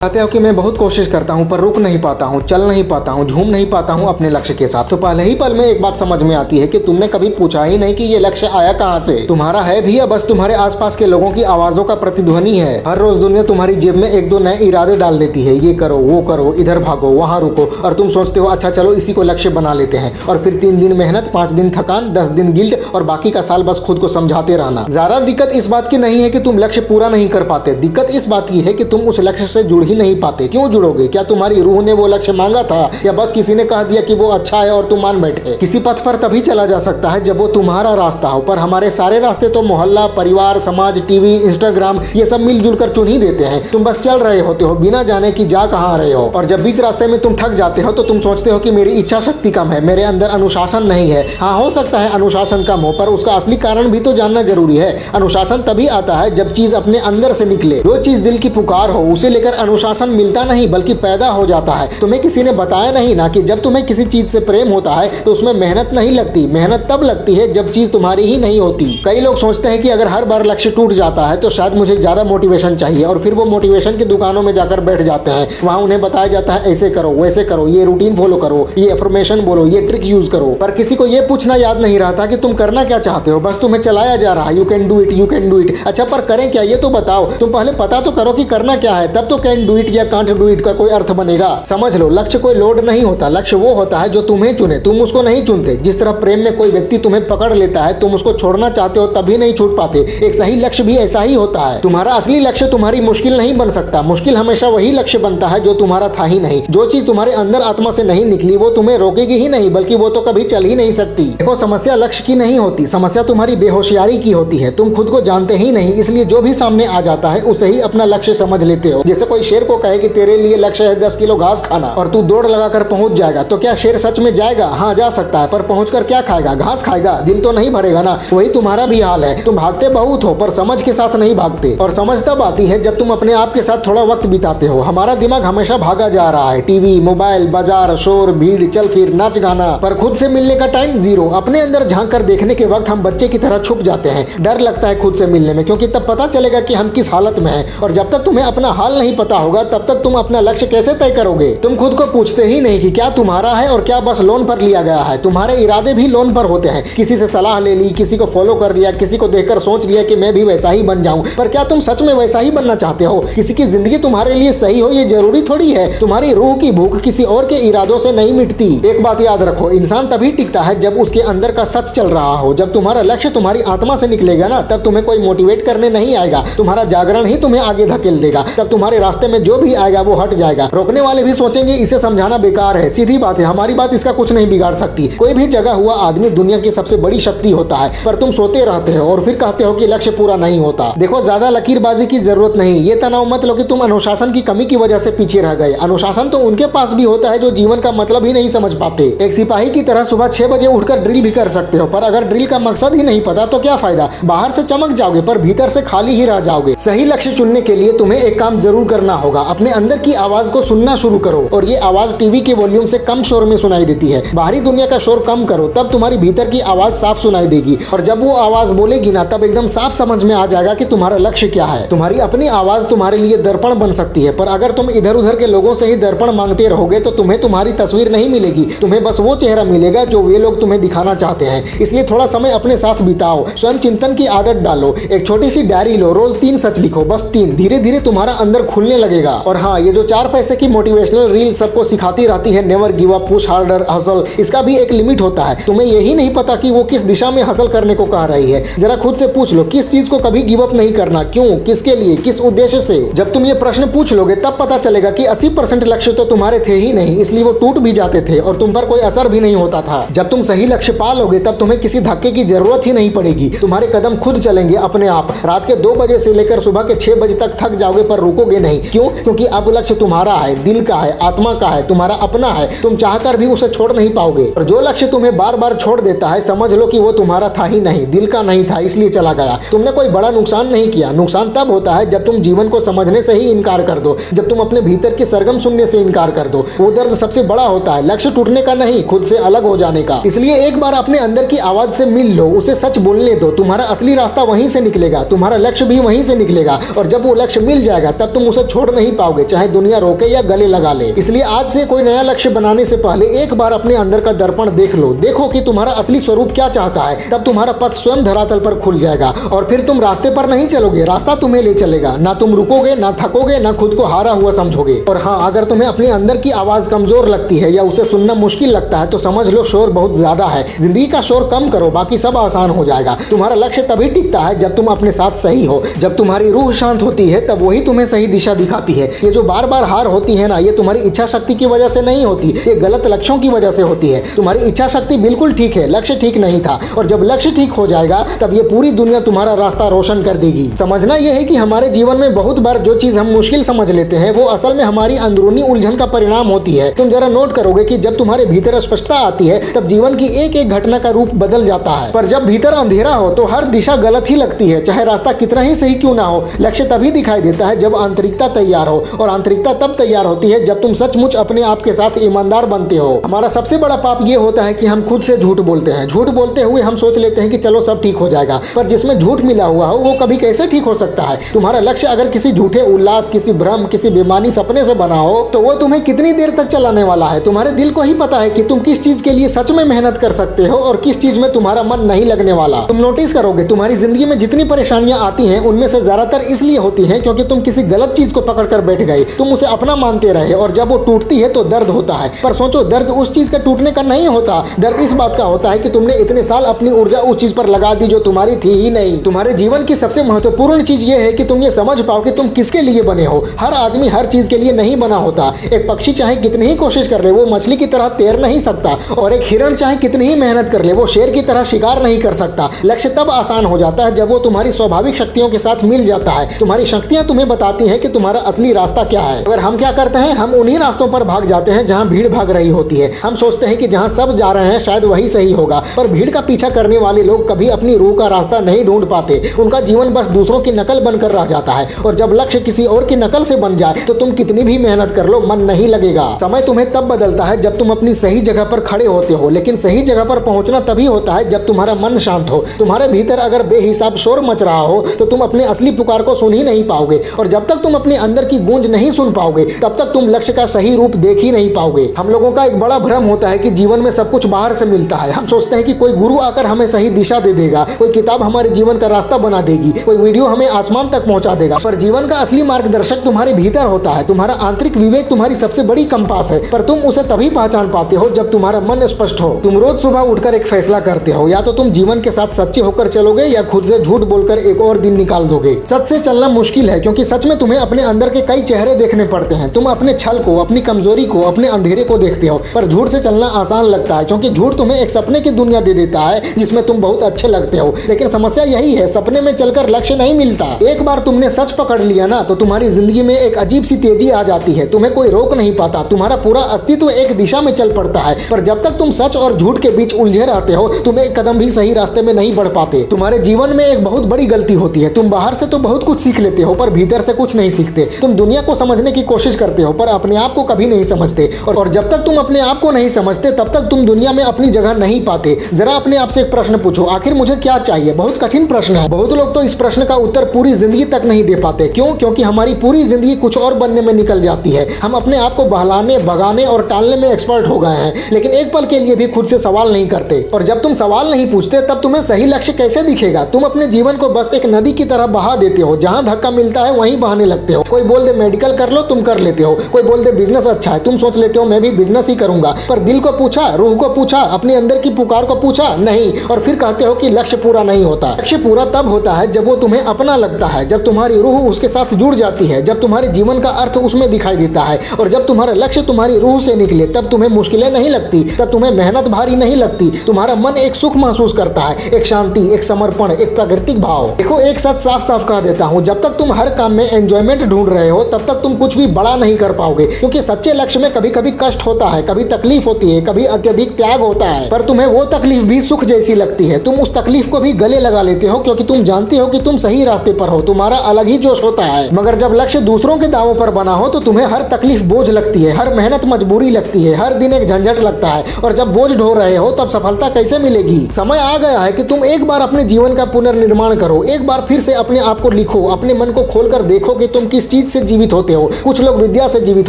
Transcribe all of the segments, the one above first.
कहते हो कि मैं बहुत कोशिश करता हूं पर रुक नहीं पाता हूं, चल नहीं पाता हूं, झूम नहीं पाता हूं अपने लक्ष्य के साथ। तो पहले ही पल में एक बात समझ में आती है कि तुमने कभी पूछा ही नहीं कि ये लक्ष्य आया कहां से। तुम्हारा है भी या बस तुम्हारे आसपास के लोगों की आवाजों का प्रतिध्वनि है। हर रोज दुनिया तुम्हारी जेब में एक दो नए इरादे डाल देती है, ये करो, वो करो, इधर भागो, वहां रुको, और तुम सोचते हो अच्छा चलो इसी को लक्ष्य बना लेते हैं। और फिर 3 दिन मेहनत, 5 दिन थकान, 10 दिन गिल्ट और बाकी का साल बस खुद को समझाते रहना। ज्यादा दिक्कत इस बात की नहीं है कि तुम लक्ष्य पूरा नहीं कर पाते, दिक्कत इस बात की है कि तुम उस लक्ष्य से जुड़ ही नहीं पाते। क्यों जुड़ोगे? क्या तुम्हारी रूह ने वो लक्ष्य मांगा था या बस किसी ने कह दिया कि वो अच्छा है और तुम मान बैठे? किसी पथ पर तभी चला जा सकता है जब वो तुम्हारा रास्ता हो, पर हमारे सारे रास्ते तो मोहल्ला, परिवार, समाज, टीवी, इंस्टाग्राम ये सब मिलजुल कर चुन ही देते हैं। तुम बस चल रहे होते हो बिना जाने कि जा कहां रहे हो। और जब बीच रास्ते में तुम थक जाते हो तो तुम सोचते हो कि मेरी इच्छा शक्ति कम है, मेरे अंदर अनुशासन नहीं है। हाँ, हो सकता है अनुशासन कम हो, पर उसका असली कारण भी तो जानना जरूरी है। अनुशासन तभी आता है जब चीज अपने अंदर से निकले। जो चीज दिल की पुकार हो उसे लेकर अनुशासन मिलता नहीं बल्कि पैदा हो जाता है। तुम्हें किसी ने बताया नहीं ना कि जब तुम्हें किसी चीज से प्रेम होता है तो उसमें मेहनत नहीं लगती। मेहनत तब लगती है जब चीज तुम्हारी ही नहीं होती। कई लोग सोचते हैं कि अगर हर बार लक्ष्य टूट जाता है तो शायद मुझे ज्यादा मोटिवेशन चाहिए, और फिर वो मोटिवेशन की दुकानों में जाकर बैठ जाते हैं। वहां उन्हें बताया जाता है ऐसे करो, वैसे करो, ये रूटीन फॉलो करो, ये अफर्मेशन बोलो, ये ट्रिक यूज करो। पर किसी को ये पूछना याद नहीं रहता कि तुम करना क्या चाहते हो। बस तुम्हें चलाया जा रहा है, you can do it, you can do it. अच्छा, पर करें क्या ये तो बताओ। तुम पहले पता तो करो कि करना क्या है, तब तो कैन डू इट या कांट डू इट का कोई अर्थ बनेगा। समझ लो, लक्ष्य कोई लोड नहीं होता, लक्ष्य वो होता है जो तुम्हें चुने, तुम उसको नहीं चुनते। जिस तरह प्रेम में कोई व्यक्ति तुम्हें पकड़ लेता है, तुम उसको छोड़ना चाहते हो तभी नहीं छूट पाते। एक सही लक्ष्य भी ऐसा ही होता है। तुम्हारा असली लक्ष्य तुम्हारी मुश्किल नहीं बन सकता। मुश्किल हमेशा वही लक्ष्य बनता है जो तुम्हारा था ही नहीं। जो चीज तुम्हारे अंदर आत्मा से नहीं निकली वो तुम्हें रोकेगी ही नहीं, बल्कि वो तो कभी चल ही नहीं सकती। देखो, समस्या लक्ष्य की नहीं होती, समस्या तुम्हारी बेहोशियारी की होती है। तुम खुद को जानते ही नहीं, इसलिए जो भी सामने आ जाता है उसे ही अपना लक्ष्य समझ लेते हो। जैसे कोई शेर को कहे कि तेरे लिए लक्ष्य है 10 किलो घास खाना, और तू दौड़ लगाकर पहुंच जाएगा, तो क्या शेर सच में जाएगा? हाँ, जा सकता है, पर पहुंचकर क्या खाएगा? घास खाएगा, दिल तो नहीं भरेगा ना। वही तुम्हारा भी हाल है। तुम भागते बहुत हो पर समझ के साथ नहीं भागते, और समझ तब आती है जब तुम अपने आप के साथ थोड़ा वक्त बिताते हो। हमारा दिमाग हमेशा भागा जा रहा है, टीवी, मोबाइल, बाजार, शोर, भीड़, चल फिर, नाच गाना, पर खुद से मिलने का टाइम जीरो। अपने अंदर झांक कर देखने के वक्त हम बच्चे की तरह छुप जाते हैं। डर लगता है खुद से मिलने में, क्योंकि तब पता चलेगा कि हम किस हालत में हैं। और जब तक तुम्हें अपना हाल नहीं पता होगा तब तक तुम अपना लक्ष्य कैसे तय करोगे? तुम खुद को पूछते ही नहीं कि क्या तुम्हारा है और क्या बस लोन पर लिया गया है। तुम्हारे इरादे भी लोन पर होते हैं। किसी से सलाह ले ली, किसी को फॉलो कर लिया, किसी को देखकर सोच लिया कि मैं भी वैसा ही बन जाऊं, पर क्या तुम सच में वैसा ही बनना चाहते हो? किसी की जिंदगी तुम्हारे लिए सही हो ये जरूरी थोड़ी है। तुम्हारी रूह की भूख किसी और के इरादों से नहीं मिटती। एक बात याद रखो, इंसान तभी टिकता है जब उसके अंदर का सच चल रहा हो। जब तुम्हारा लक्ष्य तुम्हारी आत्मा से निकलेगा ना, तब तुम्हें कोई मोटिवेट करने नहीं आएगा। तुम्हारा जागरण ही तुम्हें आगे धकेल देगा। तब तुम्हारे रास्ते में जो भी आएगा वो हट जाएगा। रोकने वाले भी सोचेंगे इसे समझाना बेकार है। सीधी बात है, हमारी बात इसका कुछ नहीं बिगाड़ सकती। कोई भी जगा हुआ आदमी दुनिया की सबसे बड़ी शक्ति होता है, पर तुम सोते रहते हो और फिर कहते हो कि लक्ष्य पूरा नहीं होता। देखो, ज्यादा लकीरबाजी की जरूरत नहीं। ये तनाव मत लो कि तुम अनुशासन की कमी की वजह से पीछे रह गए। अनुशासन तो उनके पास भी होता है जो जीवन का मतलब ही नहीं समझ पाते। एक सिपाही की तरह सुबह 6 बजे उठकर ड्रिल भी कर सकते हो, पर अगर ड्रिल का मकसद ही नहीं पता तो क्या फायदा? बाहर से चमक जाओगे पर भीतर से खाली ही रह जाओगे। सही लक्ष्य चुनने के लिए तुम्हें एक काम जरूर करना होगा, अपने अंदर की आवाज को सुनना शुरू करो। और ये आवाज टीवी के वॉल्यूम से कम शोर में सुनाई देती है। बाहरी दुनिया का शोर कम करो, तब तुम्हारी भीतर की आवाज साफ सुनाई देगी। और जब वो आवाज बोलेगी ना, तब एकदम साफ समझ में आ जाएगा कि तुम्हारा लक्ष्य क्या है। तुम्हारी अपनी आवाज तुम्हारे लिए दर्पण बन सकती है, पर अगर तुम इधर उधर के लोगों से ही दर्पण मांगते रहोगे तो तुम्हें तुम्हारी तस्वीर नहीं मिलेगी। तुम्हें बस वो चेहरा मिलेगा जो वे लोग तुम्हें दिखाना चाहते हैं। इसलिए थोड़ा समय अपने साथ बिताओ, स्वयं चिंतन की आदत डालो, एक छोटी सी डायरी लो, रोज 3 सच लिखो, बस 3। धीरे धीरे तुम्हारा अंदर खुलने लगेगा। और हाँ, ये जो 4 पैसे की मोटिवेशनल रील सबको सिखाती रहती है, never give up, push harder, hustle, इसका भी एक लिमिट होता है। तुम्हें यही नहीं पता कि वो किस दिशा में हसल करने को कह रही है। जरा खुद से पूछ लो, किस चीज को कभी गिव अप नहीं करना? क्यों, किसके लिए, किस उद्देश्य से? जब तुम ये प्रश्न पूछ लोगे तब पता चलेगा कि 80% लक्ष्य तो तुम्हारे थे ही नहीं, इसलिए वो टूट भी जाते थे और तुम पर कोई असर भी नहीं होता था। जब तुम सही लक्ष्य पा लोगे तब तुम्हें किसी धक्के की जरूरत ही नहीं पड़ेगी। तुम्हारे कदम खुद चलेंगे अपने आप। रात के 2 बजे से लेकर सुबह के 6 बजे तक थक जाओगे पर रुकोगे नहीं। क्यों? क्योंकि अब लक्ष्य तुम्हारा है, दिल का है, आत्मा का है, तुम्हारा अपना है। तुम चाहकर भी उसे छोड़ नहीं पाओगे। और जो लक्ष्य तुम्हें बार बार छोड़ देता है, समझ लो कि वो तुम्हारा था ही नहीं, दिल का नहीं था, इसलिए चला गया। तुमने कोई बड़ा नुकसान नहीं किया। नुकसान तब होता है जब तुम जीवन को समझने से ही इनकार कर दो, जब तुम अपने भीतर की सरगम सुनने से इनकार कर दो। वो दर्द सबसे बड़ा होता है, लक्ष्य टूटने का नहीं, खुद से अलग हो जाने का। इसलिए एक बार अपने अंदर की आवाज से मिल लो, उसे सच बोलने दो। तुम्हारा असली रास्ता वहीं से निकलेगा, तुम्हारा लक्ष्य भी वहीं से निकलेगा। और जब वो लक्ष्य मिल जाएगा तब तुम उसे छोड़ छोड़ नहीं पाओगे, चाहे दुनिया रोके या गले लगा ले। इसलिए आज से कोई नया लक्ष्य बनाने से पहले एक बार अपने अंदर का दर्पण देख लो, देखो कि तुम्हारा असली स्वरूप क्या चाहता है। तब तुम्हारा पथ स्वयं धरातल पर खुल जाएगा और फिर तुम रास्ते पर नहीं चलोगे, रास्ता तुम्हें ले चलेगा। ना तुम रुकोगे, ना थकोगे, ना खुद को हारा हुआ समझोगे। और हाँ, अगर तुम्हें अपने अंदर की आवाज कमजोर लगती है या उसे सुनना मुश्किल लगता है तो समझ लो शोर बहुत ज्यादा है। जिंदगी का शोर कम करो, बाकी सब आसान हो जाएगा। तुम्हारा लक्ष्य तभी टिकता है जब तुम अपने साथ सही हो। जब तुम्हारी रूह शांत होती है तब वही तुम्हें सही दिशा दिखाती है। ये जो बार बार हार होती है ना, ये तुम्हारी इच्छा शक्ति की वजह से नहीं होती, ये गलत लक्ष्यों की वजह से होती है। तुम्हारी इच्छा शक्ति बिल्कुल ठीक है, लक्ष्य ठीक नहीं था। और जब लक्ष्य ठीक हो जाएगा तब ये पूरी दुनिया तुम्हारा रास्ता रोशन कर देगी। समझना यह है कि हमारे जीवन में बहुत बार जो चीज हम मुश्किल समझ लेते हैं वो असल में हमारी अंदरूनी उलझन का परिणाम होती है। तुम जरा नोट करोगे कि जब तुम्हारे भीतर स्पष्टता आती है तब जीवन की एक एक घटना का रूप बदल जाता है। पर जब भीतर अंधेरा हो तो हर दिशा गलत ही लगती है, चाहे रास्ता कितना ही सही क्यों ना हो। लक्ष्य तभी दिखाई देता है जब आंतरिकता तैयार हो, और आंतरिकता तब तैयार होती है जब तुम सचमुच अपने आप के साथ ईमानदार बनते हो। हमारा सबसे बड़ा पाप ये होता है कि हम खुद से झूठ बोलते हैं। झूठ बोलते हुए हम सोच लेते हैं कि चलो सब ठीक हो जाएगा, पर जिसमें झूठ मिला हुआ हो वो कभी कैसे ठीक हो सकता है। तुम्हारा लक्ष्य अगर किसी झूठे उल्लास, किसी भ्रम, किसी बेमानी सपने से बना हो तो वो तुम्हें कितनी देर तक चलाने वाला है। तुम्हारे दिल को ही पता है कि तुम किस चीज के लिए सच में मेहनत कर सकते हो और किस चीज में तुम्हारा मन नहीं लगने वाला। तुम नोटिस करोगे तुम्हारी जिंदगी में जितनी परेशानियां आती हैं उनमें से ज्यादातर इसलिए होती हैं क्योंकि तुम किसी गलत चीज को पकड़ कर बैठ गए, तुम उसे अपना मानते रहे, और जब वो टूटती है तो दर्द होता है। पर सोचो, दर्द उस चीज का टूटने का नहीं होता, दर्द इस बात का होता है कि तुमने इतने साल अपनी ऊर्जा उस चीज पर लगा दी जो तुम्हारी थी ही नहीं। तुम्हारे जीवन की सबसे महत्वपूर्ण चीज ये है कि तुम ये समझ पाओ कि तुम किसके लिए बने हो। हर आदमी हर चीज के लिए नहीं बना होता। एक पक्षी चाहे कितनी ही कोशिश कर ले वो मछली की तरह तैर नहीं सकता, और एक हिरण चाहे कितनी ही मेहनत कर ले वो शेर की तरह शिकार नहीं कर सकता। लक्ष्य तब आसान हो जाता है जब वो तुम्हारी स्वाभाविक शक्तियों के साथ मिल जाता है। तुम्हारी शक्तियां तुम्हें बताती हैं कि तुम्हारा असली रास्ता क्या है। अगर हम क्या करते हैं, हम उन्हीं रास्तों पर भाग जाते हैं जहां भीड़ भाग रही होती है। हम सोचते हैं कि जहां सब जा रहे हैं शायद वही सही होगा, पर भीड़ का पीछा करने वाले लोग कभी अपनी रूह का रास्ता नहीं ढूंढ पाते। उनका जीवन बस दूसरों की नकल बनकर रह जाता है, और जब लक्ष्य किसी और की नकल से बन जाए तो तुम कितनी भी मेहनत कर लो मन नहीं लगेगा। समय तुम्हें तब बदलता है जब तुम अपनी सही जगह पर खड़े होते हो, लेकिन सही जगह पर पहुंचना तभी होता है जब तुम्हारा मन शांत हो। तुम्हारे भीतर अगर बेहिसाब शोर मच रहा हो तो तुम अपने असली पुकार को सुन ही नहीं पाओगे, और जब तक तुम अपने अंदर की गूंज नहीं सुन पाओगे तब तक तुम लक्ष्य का सही रूप देख ही नहीं पाओगे। हम लोगों का एक बड़ा भ्रम होता है कि जीवन में सब कुछ बाहर से मिलता है। हम सोचते हैं कि कोई गुरु आकर हमें सही दिशा दे देगा, कोई किताब हमारे जीवन का रास्ता बना देगी, कोई वीडियो हमें आसमान तक पहुंचा देगा। पर जीवन का असली मार्गदर्शक तुम्हारे भीतर होता है। तुम्हारा आंतरिक विवेक तुम्हारी सबसे बड़ी कंपास है, पर तुम उसे तभी पहचान पाते हो जब तुम्हारा मन स्पष्ट हो। तुम रोज सुबह उठकर एक फैसला करते हो, या तो तुम जीवन के साथ सच्चे होकर चलोगे या खुद से झूठ बोलकर एक और दिन निकाल दोगे। सच से चलना मुश्किल है क्योंकि सच में तुम्हें अपने अंदर के कई चेहरे देखने पड़ते हैं। तुम अपने छल को, अपनी कमजोरी को, अपने अंधेरे को देखते हो, पर झूठ से चलना आसान लगता है क्योंकि झूठ तुम्हें एक सपने की दुनिया दे देता है जिसमें तुम बहुत अच्छे लगते हो। लेकिन समस्या यही है, सपने में चलकर लक्ष्य नहीं मिलता। एक बार तुमने सच पकड़ लिया ना तो तुम्हारी जिंदगी में एक अजीब सी तेजी आ जाती है। तुम्हें कोई रोक नहीं पाता, तुम्हारा पूरा अस्तित्व एक दिशा में चल पड़ता है। पर जब तक तुम सच और झूठ के बीच उलझे रहते हो तुम एक कदम भी सही रास्ते में नहीं बढ़ पाते। तुम्हारे जीवन में एक बहुत बड़ी गलती होती है, तुम बाहर से तो बहुत कुछ सीख लेते हो पर भीतर से कुछ नहीं सीखते। तुम दुनिया को समझने की कोशिश करते हो पर अपने आप को कभी नहीं समझते, और जब तक तुम अपने आप को नहीं समझते तब तक तुम दुनिया में अपनी जगह नहीं पाते। जरा अपने आप से एक प्रश्न पूछो, आखिर मुझे क्या चाहिए? बहुत कठिन प्रश्न है। बहुत लोग तो इस प्रश्न का उत्तर पूरी जिंदगी तक नहीं दे पाते। क्यों? क्योंकि हमारी पूरी जिंदगी कुछ और बनने में निकल जाती है। हम अपने आप को बहलाने, भगाने और टालने में एक्सपर्ट हो गए हैं, लेकिन एक पल के लिए भी खुद से सवाल नहीं करते। और जब तुम सवाल नहीं पूछते तब तुम्हें सही लक्ष्य कैसे दिखेगा? तुम अपने जीवन को बस एक नदी की तरह बहा देते हो, जहां धक्का मिलता है वहीं बहाने लगते हो। कोई बोल दे मेडिकल कर लो, तुम कर लेते हो। कोई बोल दे बिजनेस अच्छा है, तुम सोच लेते हो मैं भी बिजनेस ही करूंगा। पर दिल को पूछा, रूह को पूछा, अपने अंदर की पुकार को पूछा? नहीं। और फिर कहते हो कि लक्ष्य पूरा नहीं होता। लक्ष्य पूरा तब होता है जब वो तुम्हें अपना लगता है, जब तुम्हारी रूह उसके साथ जुड़ जाती है, जब तुम्हारे जीवन का अर्थ उसमें दिखाई देता है। और जब तुम्हारा लक्ष्य तुम्हारी रूह से निकले तब तुम्हें मुश्किलें नहीं लगती, तब तुम्हें मेहनत भारी नहीं लगती। तुम्हारा मन एक सुख महसूस करता है, एक शांति, एक समर्पण, एक प्राकृतिक भाव। देखो, एक सच साफ साफ कह देता हूँ, जब तक तुम हर काम में एंजॉयमेंट ढूंढ रहे हो तब तक तुम कुछ भी बड़ा नहीं कर पाओगे। क्योंकि सच्चे लक्ष्य में कभी कभी कष्ट होता है, कभी तकलीफ होती है, कभी अत्यधिक त्याग होता है, पर तुम्हें वो तकलीफ भी सुख जैसी लगती है। तुम उस तकलीफ को भी गले लगा लेते हो क्योंकि तुम जानते हो कि तुम सही रास्ते पर हो। तुम्हारा अलग ही जोश होता है। मगर जब लक्ष्य दूसरों के दावों पर बना हो तो तुम्हें हर तकलीफ बोझ लगती है, हर मेहनत मजबूरी लगती है, हर दिन एक झंझट लगता है। और जब बोझ ढो रहे हो तब सफलता कैसे मिलेगी? समय आ गया है कि तुम एक बार अपने जीवन का पुनर्निर्माण करो। एक बार फिर से अपने आप को लिखो, अपने मन को खोलकर देखो कि तुम किस चीज चीज से जीवित होते हो। कुछ लोग विद्या से जीवित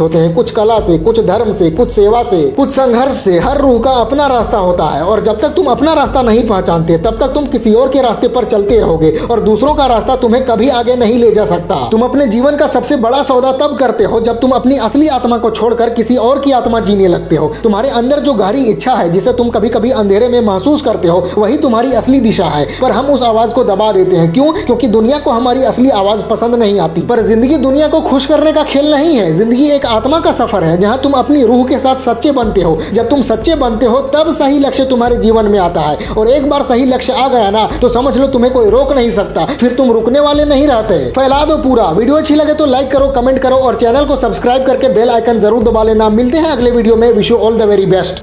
होते हैं, कुछ कला से, कुछ धर्म से, कुछ सेवा से, कुछ संघर्ष से। हर रूह का अपना रास्ता होता है और जब तक तुम अपना रास्ता नहीं पहचानते तब तक तुम किसी और के रास्ते पर चलते रहोगे और दूसरों का रास्ता तुम्हें कभी आगे नहीं ले जा सकता। तुम अपने जीवन का सबसे बड़ा सौदा तब करते हो जब तुम अपनी असली आत्मा को छोड़कर किसी और की आत्मा जीने लगते हो। तुम्हारे अंदर जो गहरी इच्छा है जिसे तुम कभी कभी अंधेरे में महसूस करते हो, वही तुम्हारी असली दिशा है, पर हम उस आवाज को दबा देते हैं। क्यों? क्योंकि दुनिया को हमारी असली आवाज पसंद नहीं आती। पर जिंदगी दुनिया को खुश करने का खेल नहीं है। जिंदगी एक आत्मा का सफर है जहां तुम अपनी रूह के साथ सच्चे बनते हो। जब तुम सच्चे बनते हो तब सही लक्ष्य तुम्हारे जीवन में आता है और एक बार सही लक्ष्य आ गया ना तो समझ लो तुम्हें कोई रोक नहीं सकता। फिर तुम रुकने वाले नहीं रहते। फैला दो पूरा। वीडियो अच्छी लगे तो लाइक करो, कमेंट करो और चैनल को सब्सक्राइब करके बेल आइकन जरूर दबा लेना। मिलते हैं अगले वीडियो में। Wish you all the very best.